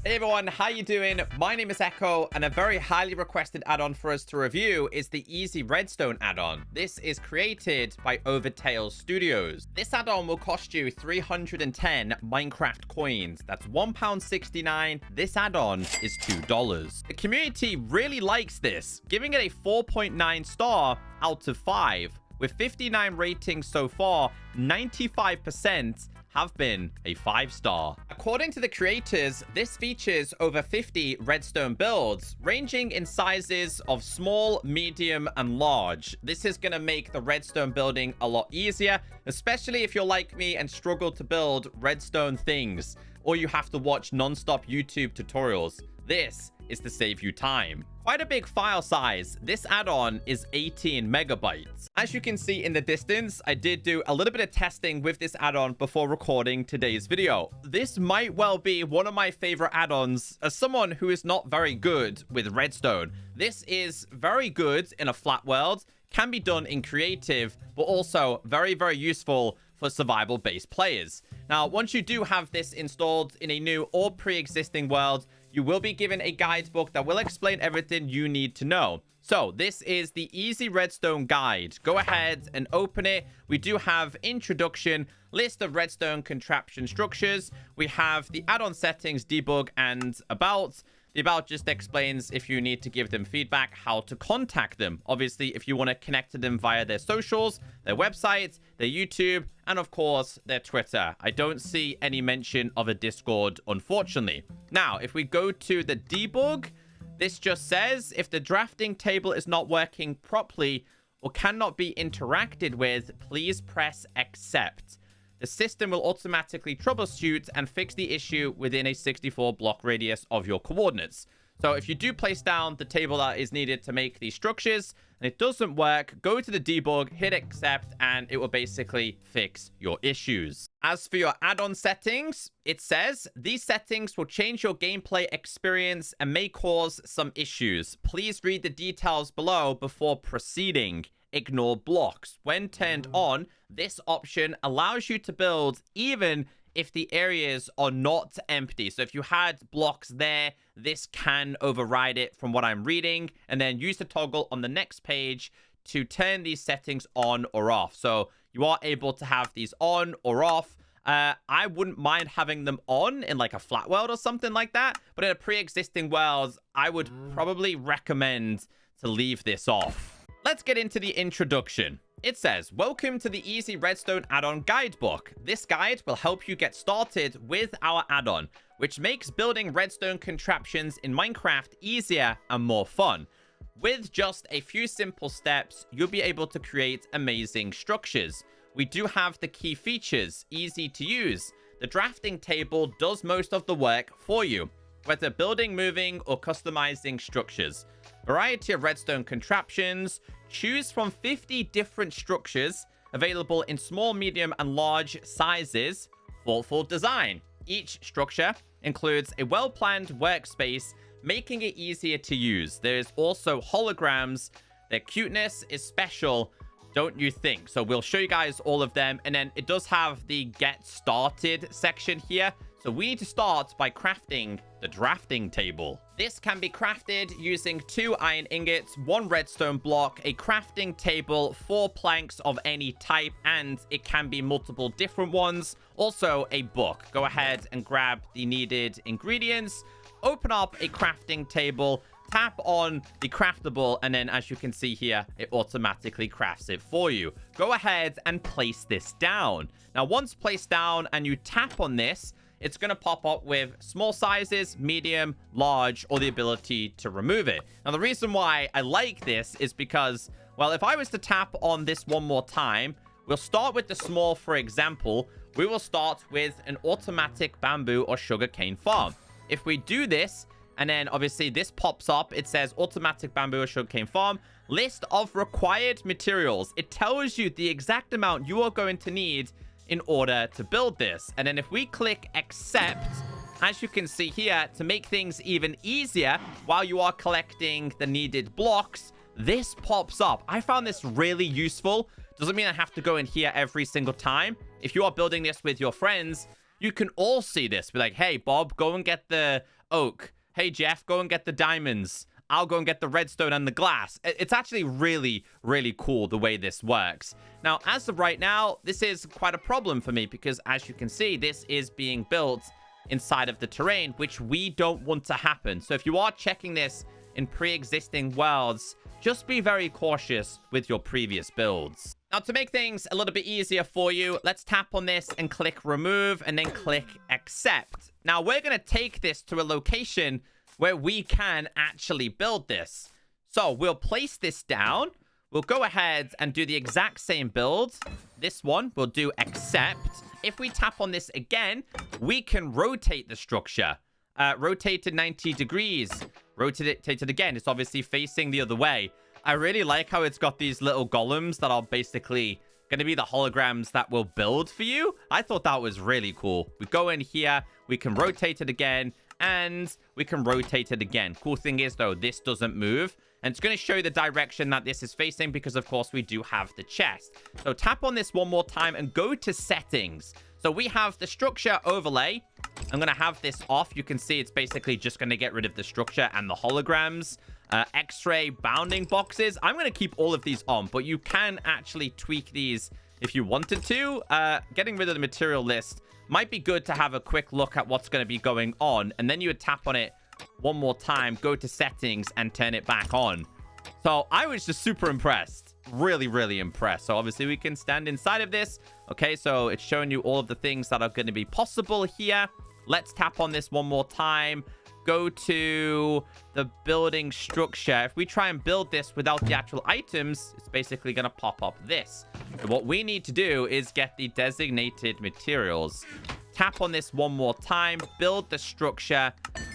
Hey everyone, how you doing? My name is Echo, and a very highly requested add-on for us to review is the Easy Redstone add-on. This is created by Overtail Studios. This add-on will cost you 310 Minecraft coins. That's £1.69. This add-on is $2. The community really likes this, giving it a 4.9 star out of 5. With 59 ratings so far, 95% have been a 5-star. According to the creators, this features over 50 redstone builds, ranging in sizes of small, medium, and large. This is going to make the redstone building a lot easier, especially if you're like me and struggle to build redstone things, or you have to watch non-stop YouTube tutorials. This is to save you time. Quite a big file size. This add-on is 18 megabytes. As you can see in the distance, I did do a little bit of testing with this add-on before recording today's video. This might well be one of my favorite add-ons as someone who is not very good with redstone. This is very good in a flat world, can be done in creative, but also very, very useful for survival-based players. Now, once you do have this installed in a new or pre-existing world, you will be given a guidebook that will explain everything you need to know. So this is the Easy Redstone Guide. Go ahead and open it. We do have introduction, list of redstone contraption structures. We have the add-on settings, debug, and about. The about just explains if you need to give them feedback, how to contact them. Obviously, if you want to connect to them via their socials, their websites, their YouTube, and of course, their Twitter. I don't see any mention of a Discord, unfortunately. Now, if we go to the debug, this just says if the drafting table is not working properly or cannot be interacted with, please press accept. The system will automatically troubleshoot and fix the issue within a 64 block radius of your coordinates. So if you do place down the table that is needed to make these structures and it doesn't work, go to the debug, hit accept, and it will basically fix your issues. As for your add-on settings, it says these settings will change your gameplay experience and may cause some issues. Please read the details below before proceeding. Ignore blocks. When turned on, this option allows you to build even if the areas are not empty. So if you had blocks there, this can override it from what I'm reading, and then use the toggle on the next page to turn these settings on or off. So you are able to have these on or off. I wouldn't mind having them on in like a flat world or something like that, but in a pre-existing world, I would probably recommend to leave this off. Let's get into the introduction. It says, welcome to the Easy Redstone add-on guidebook. This guide will help you get started with our add-on, which makes building redstone contraptions in Minecraft easier and more fun. With just a few simple steps, you'll be able to create amazing structures. We do have the key features, easy to use. The drafting table does most of the work for you, whether building, moving, or customizing structures. Variety of redstone contraptions. Choose from 50 different structures available in small, medium, and large sizes. Thoughtful design. Each structure includes a well-planned workspace, making it easier to use. There's also holograms. Their cuteness is special, don't you think? So we'll show you guys all of them. And then it does have the get started section here. So we need to start by crafting the drafting table. This can be crafted using 2 iron ingots, 1 redstone block, a crafting table, 4 planks of any type, and it can be multiple different ones. Also a book. Go ahead and grab the needed ingredients, open up a crafting table, tap on the craftable, and then as you can see here, it automatically crafts it for you. Go ahead and place this down. Now, once placed down and you tap on this, it's going to pop up with small sizes, medium, large, or the ability to remove it. Now, the reason why I like this is because, well, if I was to tap on this one more time, we'll start with the small, for example. We will start with an automatic bamboo or sugarcane farm. If we do this, and then obviously this pops up, it says automatic bamboo or sugarcane farm, list of required materials. It tells you the exact amount you are going to need in order to build this. And then if we click accept, as you can see here, to make things even easier while you are collecting the needed blocks, this pops up. I found this really useful. Doesn't mean I have to go in here every single time. If you are building this with your friends, you can all see this. Be like, hey, Bob, go and get the oak. Hey, Jeff, go and get the diamonds. I'll go and get the redstone and the glass. It's actually really, really cool the way this works. Now, as of right now, this is quite a problem for me because, as you can see, this is being built inside of the terrain, which we don't want to happen. So if you are checking this in pre-existing worlds, just be very cautious with your previous builds. Now, to make things a little bit easier for you, let's tap on this and click remove and then click accept. Now, we're going to take this to a location where we can actually build this. So we'll place this down. We'll go ahead and do the exact same build. This one, we'll do accept. If we tap on this again, we can rotate the structure. Rotate to 90 degrees. Rotate it again. It's obviously facing the other way. I really like how it's got these little golems that are basically going to be the holograms that will build for you. I thought that was really cool. We go in here. We can rotate it again. And we can rotate it again. Cool thing is, though, this doesn't move. And it's going to show you the direction that this is facing because, of course, we do have the chest. So tap on this one more time and go to settings. So we have the structure overlay. I'm going to have this off. You can see it's basically just going to get rid of the structure and the holograms. X-ray bounding boxes. I'm going to keep all of these on, but you can actually tweak these if you wanted to. Getting rid of the material list might be good to have a quick look at what's going to be going on. And then you would tap on it one more time, go to settings, and turn it back on. So I was just super impressed. Really, really impressed. So obviously we can stand inside of this. Okay, so it's showing you all of the things that are going to be possible here. Let's tap on this one more time. Go to the building structure. If we try and build this without the actual items, it's basically going to pop up this. So what we need to do is get the designated materials. Tap on this one more time. Build the structure.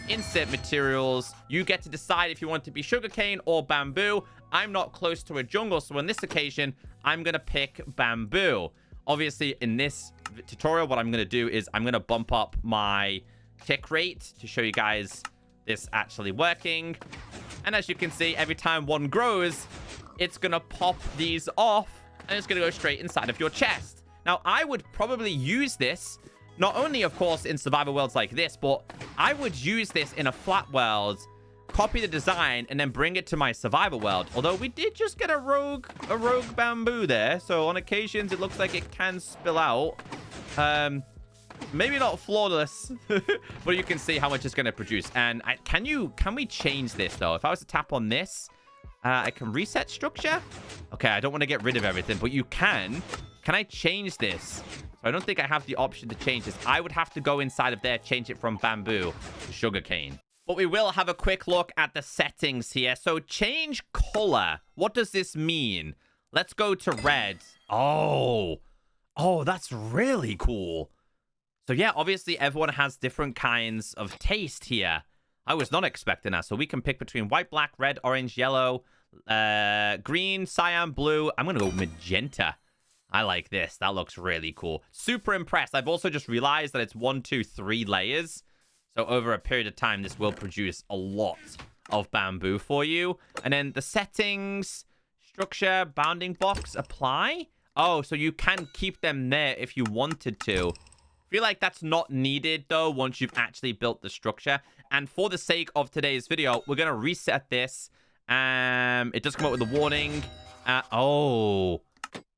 Insert materials. You get to decide if you want to be sugarcane or bamboo. I'm not close to a jungle, so on this occasion, I'm going to pick bamboo. Obviously, in this tutorial, what I'm going to do is I'm going to bump up my tick rate to show you guys this actually working. And as you can see, every time one grows, it's going to pop these off and it's going to go straight inside of your chest. Now, I would probably use this, not only, of course, in survival worlds like this, but I would use this in a flat world, copy the design, and then bring it to my survival world. Although we did just get a rogue bamboo there. So on occasions, it looks like it can spill out. Maybe not flawless, but you can see how much it's going to produce. And can we change this, though? If I was to tap on this, I can reset structure. Okay, I don't want to get rid of everything, but you can. Can I change this? So I don't think I have the option to change this. I would have to go inside of there, change it from bamboo to sugarcane. But we will have a quick look at the settings here. So change color. What does this mean? Let's go to red. Oh, that's really cool. So yeah, obviously everyone has different kinds of taste here. I was not expecting that. So we can pick between white, black, red, orange, yellow, green, cyan, blue. I'm going to go magenta. I like this. That looks really cool. Super impressed. I've also just realized that it's 1, 2, 3 layers. So over a period of time, this will produce a lot of bamboo for you. And then the settings, structure, bounding box, apply. Oh, so you can keep them there if you wanted to. Feel like that's not needed, though, once you've actually built the structure. And for the sake of today's video, we're going to reset this. It does come up with a warning. Oh,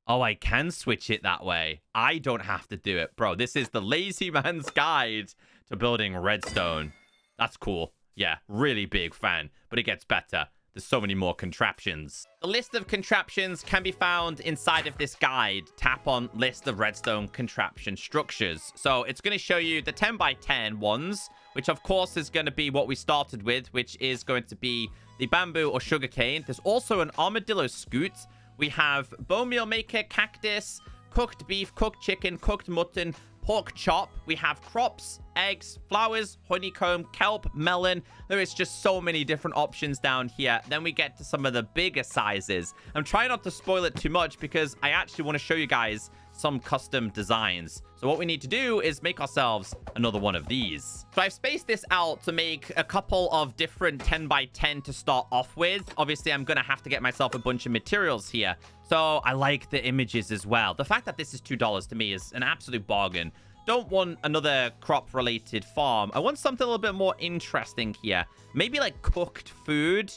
I can switch it that way. I don't have to do it. Bro, this is the lazy man's guide to building redstone. That's cool. Yeah, really big fan. But it gets better. There's so many more contraptions. The list of contraptions can be found inside of this guide. Tap on list of redstone contraption structures. So it's going to show you the 10 by 10 ones, which of course is going to be what we started with, which is going to be the bamboo or sugarcane. There's also an armadillo scoot. We have bone meal maker, cactus, cooked beef, cooked chicken, cooked mutton, pork chop. We have crops, eggs, flowers, honeycomb, kelp, melon. There is just so many different options down here. Then we get to some of the bigger sizes. I'm trying not to spoil it too much because I actually want to show you guys some custom designs. So what we need to do is make ourselves another one of these. So I've spaced this out to make a couple of different 10 by 10 to start off with. Obviously, I'm going to have to get myself a bunch of materials here. So I like the images as well. The fact that this is $2 to me is an absolute bargain. don't want another crop-related farm. I want something a little bit more interesting here. Maybe like cooked food.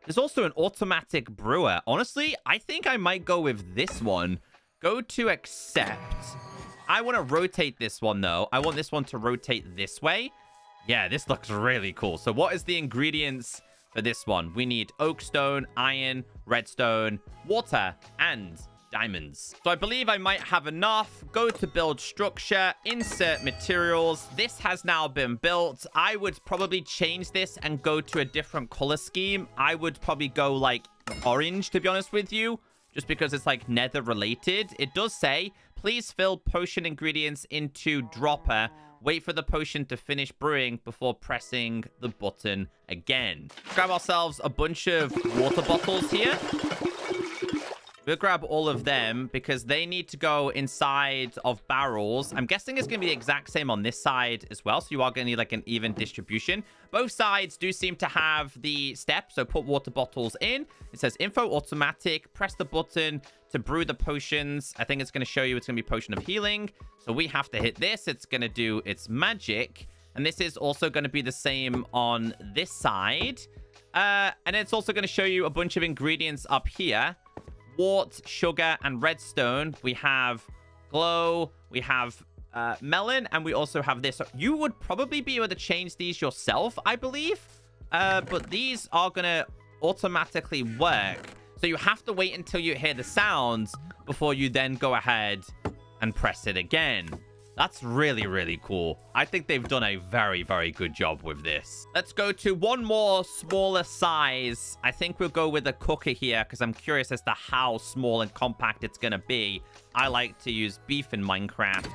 There's also an automatic brewer. Honestly, I think I might go with this one. Go to accept. I want to rotate this one, though. I want this one to rotate this way. Yeah, this looks really cool. So what is the ingredients for this one? We need oak stone, iron, redstone, water, and diamonds. So I believe I might have enough. Go to build structure, insert materials. This has now been built. I would probably change this and go to a different color scheme. I would probably go like orange, to be honest with you, just because it's like nether related. It does say, please fill potion ingredients into dropper. Wait for the potion to finish brewing before pressing the button again. Grab ourselves a bunch of water bottles here. We'll grab all of them because they need to go inside of barrels. I'm guessing it's going to be the exact same on this side as well. So you are going to need like an even distribution. Both sides do seem to have the steps. So put water bottles in. It says info automatic. Press the button to brew the potions. I think it's going to show you it's going to be potion of healing. So we have to hit this. It's going to do its magic. And this is also going to be the same on this side. And it's also going to show you a bunch of ingredients up here. Wart, sugar, and redstone. We have glow, we have melon, and we also have this. So you would probably be able to change these yourself, I believe. But these are going to automatically work. So you have to wait until you hear the sounds before you then go ahead and press it again. That's really, really cool. I think they've done a very, very good job with this. Let's go to one more smaller size. I think we'll go with a cooker here because I'm curious as to how small and compact it's going to be. I like to use beef in Minecraft.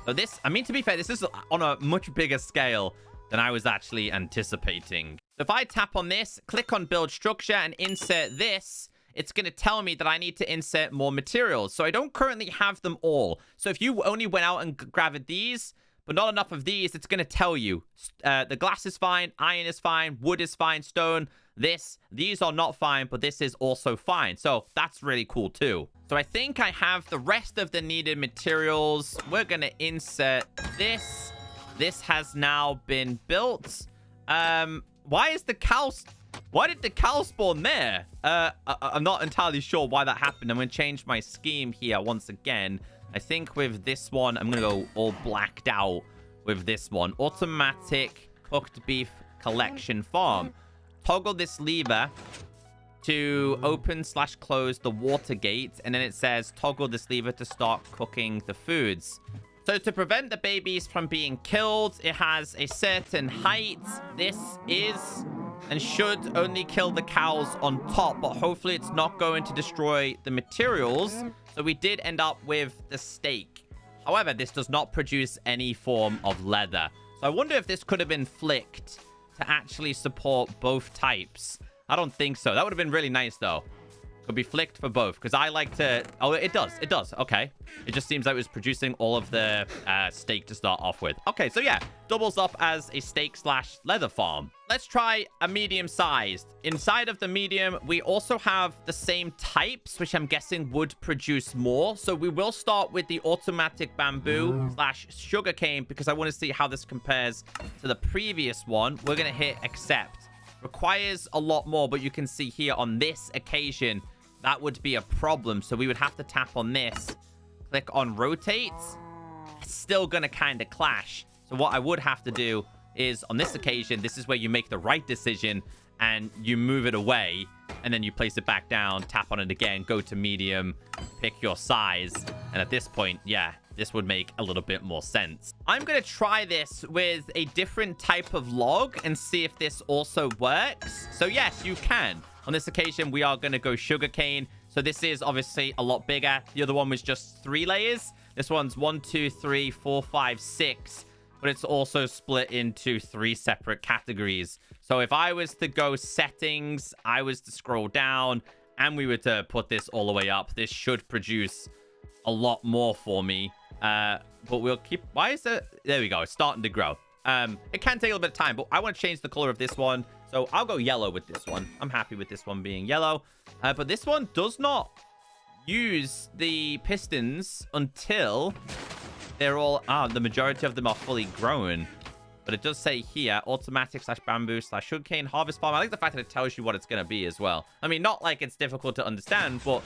So this, I mean, to be fair, this is on a much bigger scale than I was actually anticipating. So if I tap on this, click on build structure and insert this, it's going to tell me that I need to insert more materials. So I don't currently have them all. So if you only went out and grabbed these, but not enough of these, it's going to tell you. The glass is fine, iron is fine, wood is fine, stone, these are not fine, but this is also fine. So that's really cool too. So I think I have the rest of the needed materials. We're going to insert this. This has now been built. Why did the cow spawn there? I'm not entirely sure why that happened. I'm going to change my scheme here once again. I think with this one, I'm going to go all blacked out with this one. Automatic cooked beef collection farm. Toggle this lever to open/close the water gate. And then it says toggle this lever to start cooking the foods. So to prevent the babies from being killed, it has a certain height. This is and should only kill the cows on top, but hopefully it's not going to destroy the materials. So we did end up with the steak. However, this does not produce any form of leather. So I wonder if this could have been flicked to actually support both types. I don't think so. That would have been really nice, though. Could be flicked for both, because I like to... Oh, it does. It does. Okay. It just seems like it was producing all of the steak to start off with. Okay, so yeah. Doubles up as a steak/leather farm. Let's try a medium-sized. Inside of the medium, we also have the same types, which I'm guessing would produce more. So we will start with the automatic bamboo/sugarcane, because I want to see how this compares to the previous one. We're going to hit accept. Requires a lot more, but you can see here on this occasion, that would be a problem. So we would have to tap on this, click on rotate. It's still going to kind of clash. So what I would have to do is on this occasion, this is where you make the right decision and you move it away and then you place it back down, tap on it again, go to medium, pick your size. And at this point, yeah, this would make a little bit more sense. I'm going to try this with a different type of log and see if this also works. So yes, you can. On this occasion, we are going to go sugarcane. So this is obviously a lot bigger. The other one was just 3 layers. This one's 1, 2, 3, 4, 5, 6. But it's also split into 3 separate categories. So if I was to go settings, I was to scroll down, and we were to put this all the way up, this should produce a lot more for me. But we'll keep... Why is it... There we go. It's starting to grow. It can take a little bit of time, but I want to change the color of this one. So I'll go yellow with this one. I'm happy with this one being yellow. But this one does not use the pistons until they're all, the majority of them are fully grown. But it does say here, automatic / bamboo / sugarcane harvest farm. I like the fact that it tells you what it's going to be as well. I mean, not like it's difficult to understand, but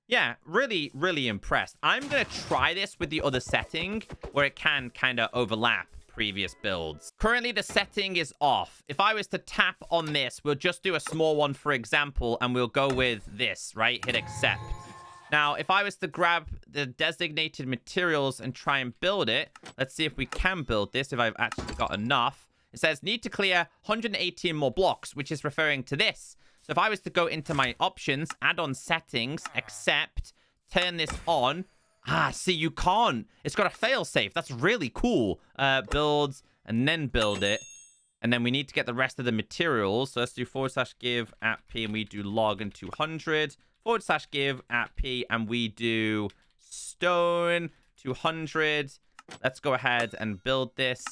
yeah, really, really impressed. I'm going to try this with the other setting where it can kind of overlap previous builds. Currently, the setting is off. If I was to tap on this, we'll just do a small one, for example, and we'll go with this, right? Hit accept. Now, if I was to grab the designated materials and try and build it, let's see if we can build this, if I've actually got enough. It says, need to clear 118 more blocks, which is referring to this. So if I was to go into my options, add-on settings, accept, turn this on. See, you can't. It's got a fail-safe. That's really cool. Builds, and then build it. And then we need to get the rest of the materials. So let's do /give at p, and we do log and 200. /give at p, and we do stone 200. Let's go ahead and build this.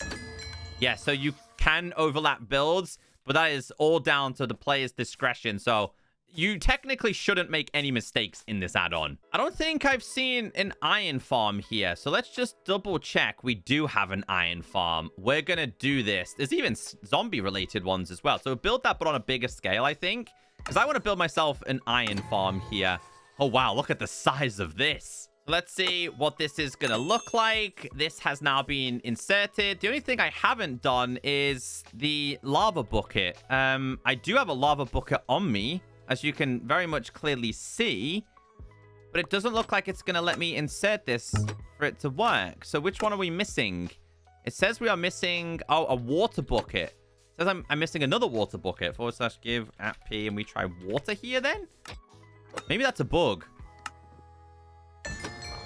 Yeah, so you can overlap builds, but that is all down to the player's discretion. So you technically shouldn't make any mistakes in this add-on. I don't think I've seen an iron farm here. So let's just double check. We do have an iron farm. We're going to do this. There's even zombie related ones as well. So build that, but on a bigger scale, I think. Because I want to build myself an iron farm here. Oh, wow. Look at the size of this. Let's see what this is going to look like. This has now been inserted. The only thing I haven't done is the lava bucket. I do have a lava bucket on me, as you can very much clearly see. But it doesn't look like it's going to let me insert this for it to work. So which one are we missing? It says we are missing, a water bucket. It says I'm missing another water bucket. /give at p, and we try water here then? Maybe that's a bug.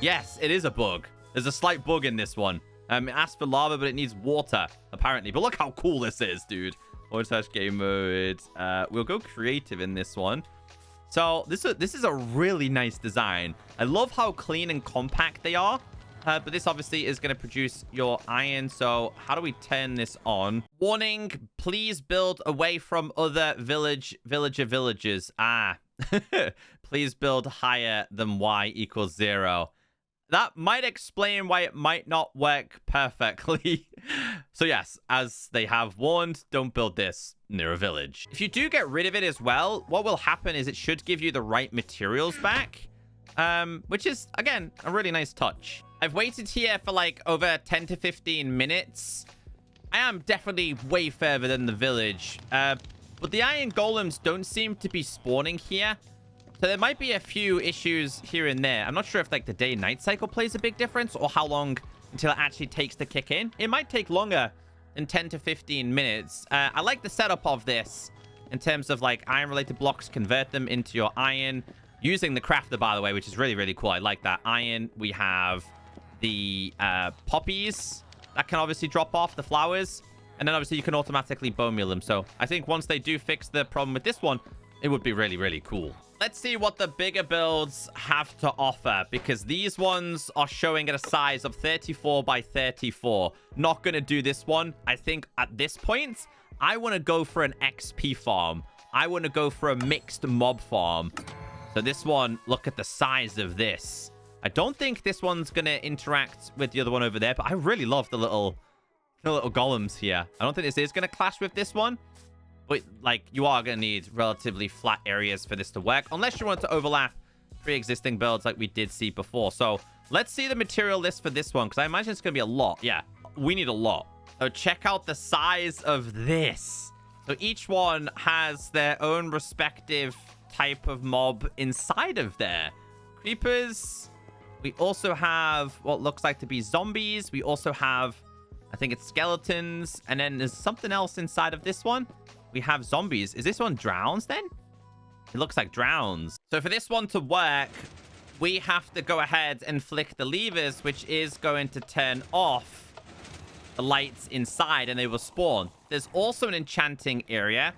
Yes, it is a bug. There's a slight bug in this one. It asks for lava, but it needs water, apparently. But look how cool this is, dude. /game mode. We'll go creative in this one. So this is a really nice design. I love how clean and compact they are. But this obviously is going to produce your iron. So how do we turn this on? Warning, please build away from other villagers. Please build higher than y = 0. That might explain why it might not work perfectly. So yes, as they have warned, don't build this near a village. If you do get rid of it as well, what will happen is it should give you the right materials back. Which is, again, a really nice touch. I've waited here for like over 10 to 15 minutes. I am definitely way further than the village. But the iron golems don't seem to be spawning here. So there might be a few issues here and there. I'm not sure if like the day-night cycle plays a big difference or how long until it actually takes to kick in. It might take longer than 10 to 15 minutes. I like the setup of this in terms of like iron-related blocks, convert them into your iron. Using the crafter, by the way, which is really, really cool. I like that. Iron, we have the poppies that can obviously drop off, the flowers. And then obviously you can automatically bone meal them. So I think once they do fix the problem with this one, it would be really, really cool. Let's see what the bigger builds have to offer, because these ones are showing at a size of 34 by 34. Not going to do this one. I think at this point, I want to go for an XP farm. I want to go for a mixed mob farm. So this one, look at the size of this. I don't think this one's going to interact with the other one over there, but I really love the little golems here. I don't think this is going to clash with this one. But, like, you are going to need relatively flat areas for this to work. Unless you want to overlap pre-existing builds like we did see before. So, let's see the material list for this one. Because I imagine it's going to be a lot. Yeah, we need a lot. So, check out the size of this. So, each one has their own respective type of mob inside of there. Creepers. We also have what looks like to be zombies. We also have, I think it's skeletons. And then there's something else inside of this one. We have zombies. Is this one drowns then? It looks like drowns. So for this one to work, we have to go ahead and flick the levers, which is going to turn off the lights inside and they will spawn. There's also an enchanting area.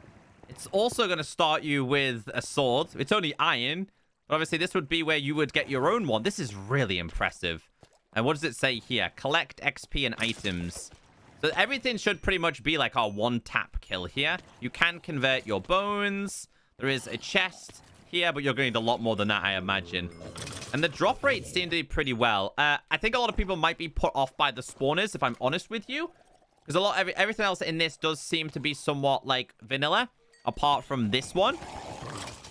It's also going to start you with a sword. It's only iron. But obviously this would be where you would get your own one. This is really impressive. And what does it say here? Collect XP and items. So everything should pretty much be like our one-tap kill here. You can convert your bones. There is a chest here, but you're going to need a lot more than that, I imagine. And the drop rates seem to be pretty well. I think a lot of people might be put off by the spawners, if I'm honest with you. Because everything else in this does seem to be somewhat like vanilla, apart from this one.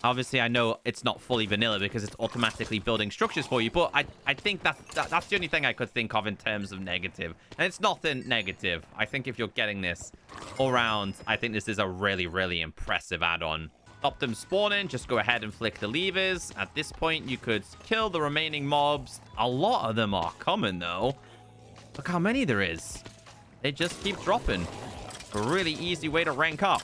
Obviously, I know it's not fully vanilla because it's automatically building structures for you, but I think that's the only thing I could think of in terms of negative. And it's nothing negative. I think if you're getting this all round, I think this is a really, really impressive add-on. Stop them spawning, just go ahead and flick the levers. At this point, you could kill the remaining mobs. A lot of them are coming, though. Look how many there is. They just keep dropping. A really easy way to rank up.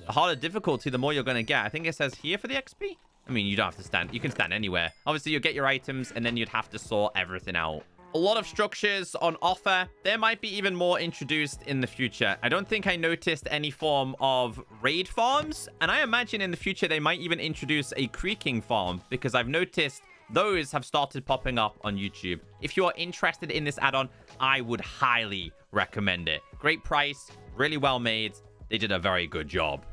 The harder difficulty, the more you're going to get. I think it says here for the XP. I mean, you don't have to stand. You can stand anywhere. Obviously, you'll get your items, and then you'd have to sort everything out. A lot of structures on offer. There might be even more introduced in the future. I don't think I noticed any form of raid farms. And I imagine in the future, they might even introduce a creaking farm, because I've noticed those have started popping up on YouTube. If you are interested in this add-on, I would highly recommend it. Great price, really well made. They did a very good job.